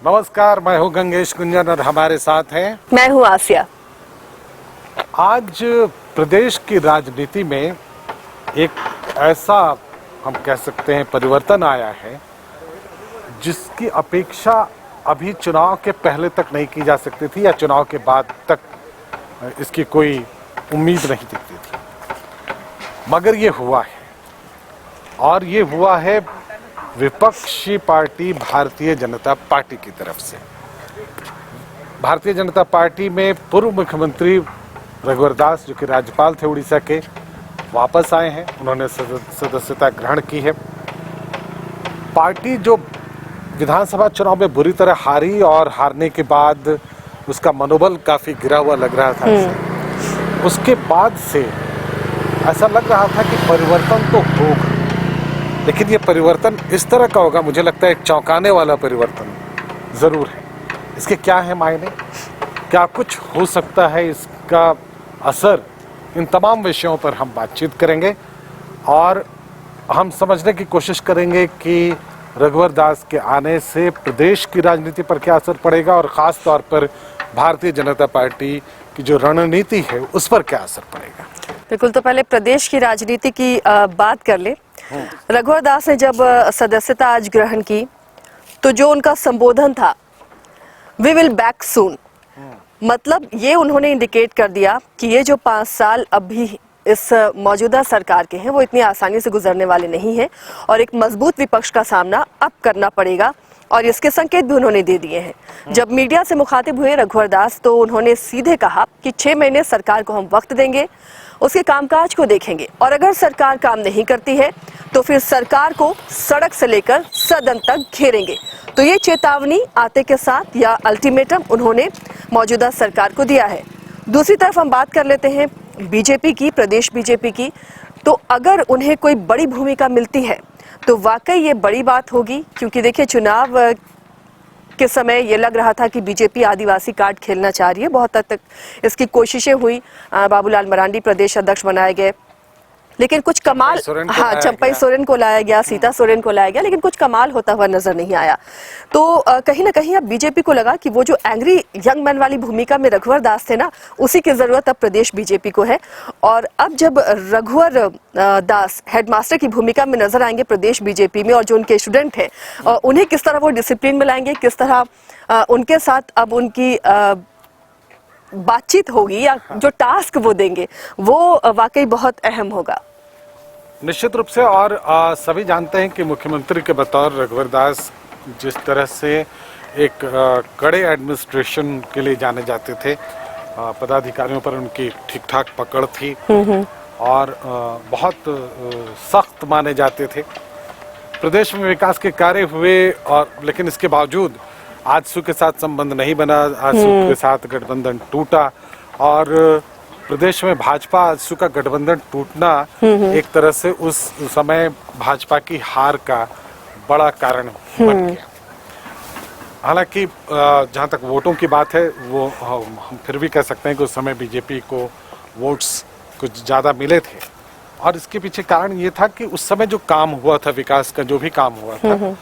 नमस्कार, मैं हूं गंगेश कुंजन और हमारे साथ हैं मैं हूं आसिया। आज प्रदेश की राजनीति में एक ऐसा हम कह सकते हैं परिवर्तन आया है जिसकी अपेक्षा अभी चुनाव के पहले तक नहीं की जा सकती थी या चुनाव के बाद तक इसकी कोई उम्मीद नहीं दिखती थी, मगर ये हुआ है। और ये हुआ है विपक्षी पार्टी भारतीय जनता पार्टी की तरफ से। भारतीय जनता पार्टी में पूर्व मुख्यमंत्री रघुवर दास, जो कि राज्यपाल थे उड़ीसा के, वापस आए हैं। उन्होंने सदस्यता ग्रहण की है। पार्टी जो विधानसभा चुनाव में बुरी तरह हारी और हारने के बाद उसका मनोबल काफी गिरा हुआ लग रहा था, उसके बाद से ऐसा लग रहा था कि परिवर्तन तो होगा, लेकिन ये परिवर्तन इस तरह का होगा, मुझे लगता है एक चौंकाने वाला परिवर्तन जरूर है। इसके क्या है मायने, क्या कुछ हो सकता है, इसका असर, इन तमाम विषयों पर हम बातचीत करेंगे और हम समझने की कोशिश करेंगे कि रघुवर दास के आने से प्रदेश की राजनीति पर क्या असर पड़ेगा और ख़ास तौर पर भारतीय जनता पार्टी की जो रणनीति है उस पर क्या असर पड़ेगा। बिल्कुल, तो पहले प्रदेश की राजनीति की बात कर ले। रघुवर दास ने जब सदस्यता आज ग्रहण की तो जो उनका संबोधन था, वी विल बैक सून, मतलब ये उन्होंने इंडिकेट कर दिया कि ये जो 5 साल अभी इस मौजूदा सरकार के हैं वो इतनी आसानी से गुजरने वाले नहीं हैं और एक मजबूत विपक्ष का सामना अब करना पड़ेगा, और इसके संकेत भी उन्होंने दे दिए हैं। जब मीडिया से मुखातिब हुए रघुवर दास तो उन्होंने सीधे कहा कि 6 महीने सरकार को हम वक्त देंगे, उसके कामकाज को देखेंगे और अगर सरकार काम नहीं करती है तो फिर सरकार को सड़क से लेकर सदन तक घेरेंगे। तो ये चेतावनी आते के साथ या अल्टीमेटम उन्होंने मौजूदा सरकार को दिया है। दूसरी तरफ हम बात कर लेते हैं बीजेपी की, प्रदेश बीजेपी की। तो अगर उन्हें कोई बड़ी भूमिका मिलती है तो वाकई ये बड़ी बात होगी, क्योंकि देखिए चुनाव के समय ये लग रहा था कि बीजेपी आदिवासी कार्ड खेलना चाह रही है। बहुत हद तक इसकी कोशिशें हुई, बाबूलाल मरांडी प्रदेश अध्यक्ष बनाए गए, लेकिन कुछ कमाल, चंपई सोरेन को लाया गया, सीता सोरेन को लाया गया, लेकिन कुछ कमाल होता हुआ नजर नहीं आया। तो कहीं ना कहीं अब बीजेपी को लगा कि वो जो एंग्री यंग मैन वाली भूमिका में रघुवर दास थे ना, उसी की जरूरत अब प्रदेश बीजेपी को है। और अब जब रघुवर दास हेडमास्टर की भूमिका में नजर आएंगे प्रदेश बीजेपी में, और जो उनके स्टूडेंट हैं उन्हें किस तरह वो डिसिप्लिन में लाएंगे, किस तरह उनके साथ अब उनकी बातचीत होगी या जो टास्क वो देंगे वो वाकई बहुत अहम होगा। निश्चित रूप से। और सभी जानते हैं कि मुख्यमंत्री के बतौर रघुवर दास जिस तरह से एक कड़े एडमिनिस्ट्रेशन के लिए जाने जाते थे, पदाधिकारियों पर उनकी ठीक ठाक पकड़ थी और बहुत सख्त माने जाते थे। प्रदेश में विकास के कार्य हुए, और लेकिन इसके बावजूद आजसू के साथ संबंध नहीं बना, आजसू के साथ गठबंधन टूटा और प्रदेश में भाजपा आजसू का गठबंधन टूटना एक तरह से उस समय भाजपा की हार का बड़ा कारण बन गया। हालांकि जहां तक वोटों की बात है वो हम फिर भी कह सकते हैं कि उस समय बीजेपी को वोट्स कुछ ज़्यादा मिले थे, और इसके पीछे कारण ये था कि उस समय जो काम हुआ था, विकास का जो भी काम हुआ था,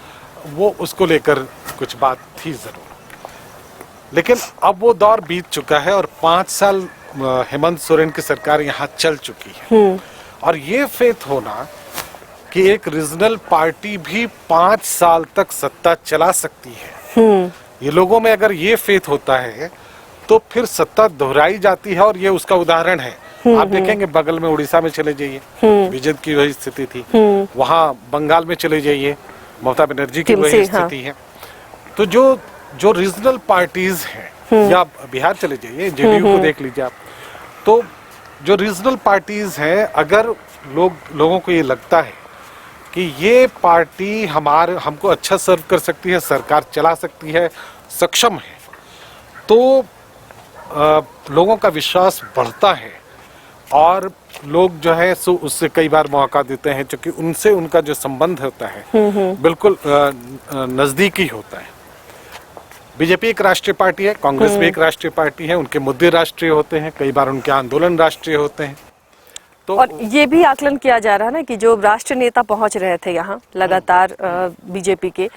वो उसको लेकर कुछ बात थी जरूर। लेकिन अब वो दौर बीत चुका है और 5 साल हेमंत सोरेन की सरकार यहाँ चल चुकी है, और ये फेथ होना कि एक रीजनल पार्टी भी 5 साल तक सत्ता चला सकती है, ये लोगों में अगर ये फेथ होता है तो फिर सत्ता दोहराई जाती है। और ये उसका उदाहरण है। आप देखेंगे बगल में उड़ीसा में चले जाइए, बीजेपी की वही स्थिति थी, वहाँ बंगाल में चले जाइए, ममता बनर्जी की वही स्थिति है। तो जो रीजनल पार्टीज हैं, या बिहार चले जाइए, जेडीयू को देख लीजिए आप, तो जो रीजनल पार्टीज हैं, अगर लोगों को ये लगता है कि ये पार्टी हमको अच्छा सर्व कर सकती है, सरकार चला सकती है, सक्षम है, तो लोगों का विश्वास बढ़ता है और लोग जो है सो उससे कई बार मौका देते हैं, क्योंकि उनसे उनका जो संबंध होता है बिल्कुल नजदीकी होता है। बीजेपी एक राष्ट्रीय पार्टी है, कांग्रेस भी एक राष्ट्रीय पार्टी है, उनके मुद्दे राष्ट्रीय होते हैं, कई बार उनके आंदोलन राष्ट्रीय होते हैं। तो और ये भी आकलन किया जा रहा है ना कि जो राष्ट्रीय नेता पहुंच रहे थे यहाँ लगातार बीजेपी के,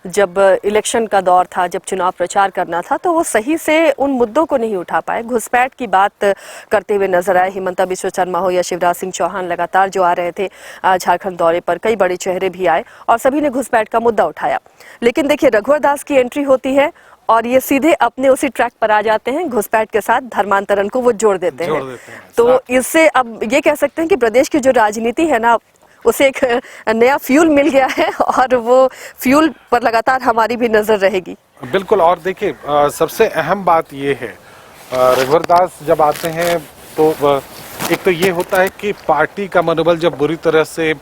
जब इलेक्शन का दौर था, जब चुनाव प्रचार करना था, तो वो सही से उन मुद्दों को नहीं उठा पाए, घुसपैठ की बात करते हुए नजर आए। हिमंता बिस्वा शर्मा हो या शिवराज सिंह चौहान लगातार जो आ रहे थे झारखंड दौरे पर, कई बड़े चेहरे भी आए और सभी ने घुसपैठ का मुद्दा उठाया। लेकिन देखिए, रघुवर दास की एंट्री होती है और ये सीधे अपने उसी ट्रैक पर आ जाते हैं, घुसपैठ के साथ धर्मांतरण को वो जोड़ देते हैं। तो इससे अब ये कह सकते हैं कि प्रदेश की जो राजनीति है ना, उसे एक नया फ्यूल मिल गया है और वो फ्यूल पर लगातार हमारी भी नजर रहेगी। बिल्कुल। और देखिए, सबसे अहम बात ये है, रघुवर दास जब आते हैं तो एक तो ये होता है कि पार्टी का मनोबल जब बुरी तरह से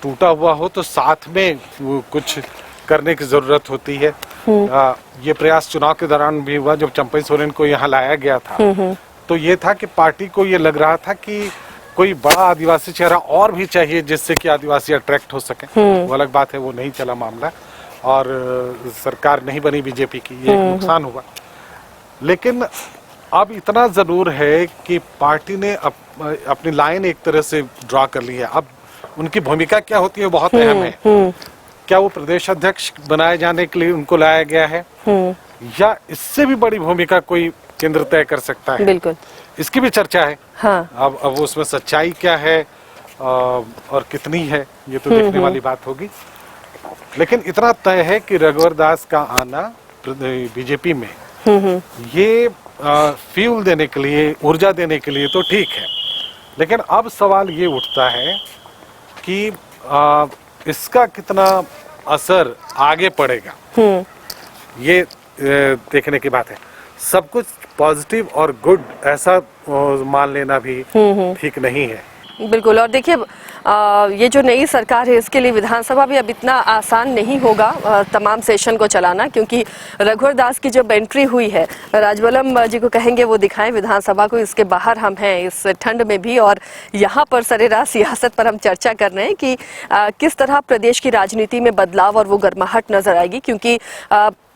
टूटा हुआ हो तो साथ में कुछ करने की जरूरत होती है। ये प्रयास चुनाव के दौरान भी हुआ, जब चंपई सोरेन को यहाँ लाया गया था तो ये था कि पार्टी को ये लग रहा था कि कोई बड़ा आदिवासी चेहरा और भी चाहिए जिससे कि आदिवासी अट्रैक्ट हो सके। वो अलग बात है, वो नहीं चला मामला और सरकार नहीं बनी बीजेपी की, ये नुकसान हुआ। लेकिन अब इतना जरूर है कि पार्टी ने अपनी लाइन एक तरह से ड्रा कर ली है। अब उनकी भूमिका क्या होती है बहुत अहम है। क्या वो प्रदेश अध्यक्ष बनाए जाने के लिए उनको लाया गया है या इससे भी बड़ी भूमिका कोई केंद्र तय कर सकता है? बिल्कुल, इसकी भी चर्चा है। हाँ। अब उसमें सच्चाई क्या है और कितनी है, ये तो देखने वाली बात होगी। लेकिन इतना तय है कि रघुवर दास का आना बीजेपी में ये फ्यूल देने के लिए, ऊर्जा देने के लिए तो ठीक है, लेकिन अब सवाल ये उठता है कि इसका कितना असर आगे पड़ेगा, ये देखने की बात है। सब कुछ पॉजिटिव और गुड ऐसा मान लेना भी ठीक नहीं है। बिल्कुल। और देखिए, ये जो नई सरकार है इसके लिए विधानसभा भी अब इतना आसान नहीं होगा तमाम सेशन को चलाना, क्योंकि रघुवर दास की जब एंट्री हुई है, राजवलम जी को कहेंगे वो दिखाएं विधानसभा को, इसके बाहर हम हैं इस ठंड में भी और यहाँ पर सरेरास सियासत पर हम चर्चा कर रहे हैं कि किस तरह प्रदेश की राजनीति में बदलाव और वो गर्माहट नजर आएगी। क्योंकि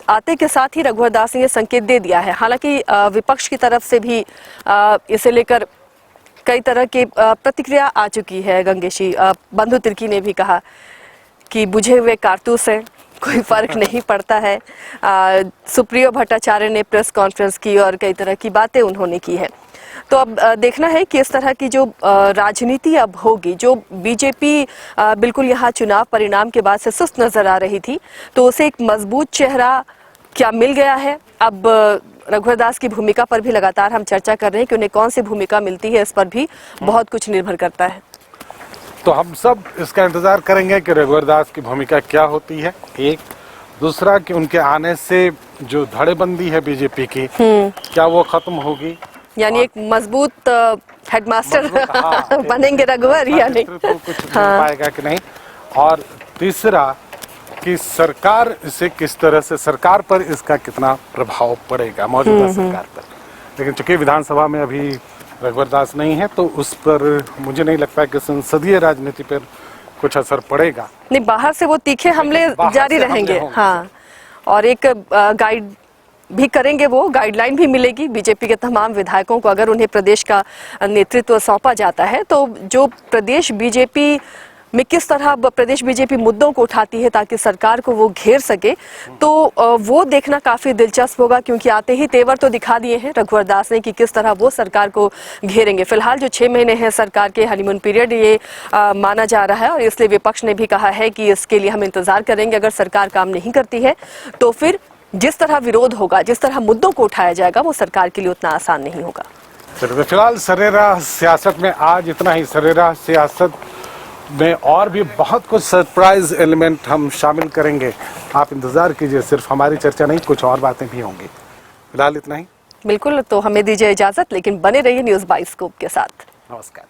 आते के साथ ही रघुवर दास ने ये संकेत दे दिया है, हालांकि विपक्ष की तरफ से भी इसे लेकर कई तरह की प्रतिक्रिया आ चुकी है। गंगेशी बंधु तिर्की ने भी कहा कि बुझे हुए कारतूस हैं, कोई फर्क नहीं पड़ता है। सुप्रियो भट्टाचार्य ने प्रेस कॉन्फ्रेंस की और कई तरह की बातें उन्होंने की है। तो अब देखना है कि इस तरह की जो राजनीति अब होगी, जो बीजेपी बिल्कुल यहाँ चुनाव परिणाम के बाद से सुस्त नजर आ रही थी, तो उसे एक मजबूत चेहरा क्या मिल गया है। अब रघुवर दास की भूमिका पर भी लगातार हम चर्चा कर रहे हैं कि उन्हें कौन सी भूमिका मिलती है, इस पर भी बहुत कुछ निर्भर करता है। तो हम सब इसका इंतजार करेंगे कि रघुवर दास की भूमिका क्या होती है। एक दूसरा कि उनके आने से जो धड़ेबंदी है बीजेपी की, क्या वो खत्म होगी, यानी एक मजबूत हेडमास्टर बनेंगे रघुवर या नहीं, तो कुछ पाएगा कि नहीं। और तीसरा कि सरकार इसे किस तरह से, सरकार पर इसका कितना प्रभाव पड़ेगा, मौजूदा सरकार पर। लेकिन चूंकि विधानसभा में अभी रघुवर दास नहीं है तो उस पर मुझे नहीं लगता कि संसदीय राजनीति पर कुछ असर पड़ेगा। नहीं, बाहर से वो तीखे हमले जारी रहेंगे। हाँ, और एक गाइड भी करेंगे, वो गाइडलाइन भी मिलेगी बीजेपी के तमाम विधायकों को। अगर उन्हें प्रदेश का नेतृत्व सौंपा जाता है तो जो प्रदेश बीजेपी में किस तरह प्रदेश बीजेपी मुद्दों को उठाती है ताकि सरकार को वो घेर सके, तो वो देखना काफी दिलचस्प होगा। क्योंकि आते ही तेवर तो दिखा दिए हैं रघुवर दास ने कि किस तरह वो सरकार को घेरेंगे। फिलहाल जो 6 महीने हैं सरकार के हनीमून पीरियड, ये माना जा रहा है और इसलिए विपक्ष ने भी कहा है कि इसके लिए हम इंतजार करेंगे। अगर सरकार काम नहीं करती है तो फिर जिस तरह विरोध होगा, जिस तरह मुद्दों को उठाया जाएगा, वो सरकार के लिए उतना आसान नहीं होगा। फिलहाल सरेरास सियासत में आज इतना ही। सरेरास सियासत में और भी बहुत कुछ सरप्राइज एलिमेंट हम शामिल करेंगे, आप इंतजार कीजिए। सिर्फ हमारी चर्चा नहीं, कुछ और बातें भी होंगी। फिलहाल इतना ही। बिल्कुल, तो हमें दीजिए इजाजत, लेकिन बने रहिए न्यूज़ बाइस्कोप के साथ। नमस्कार।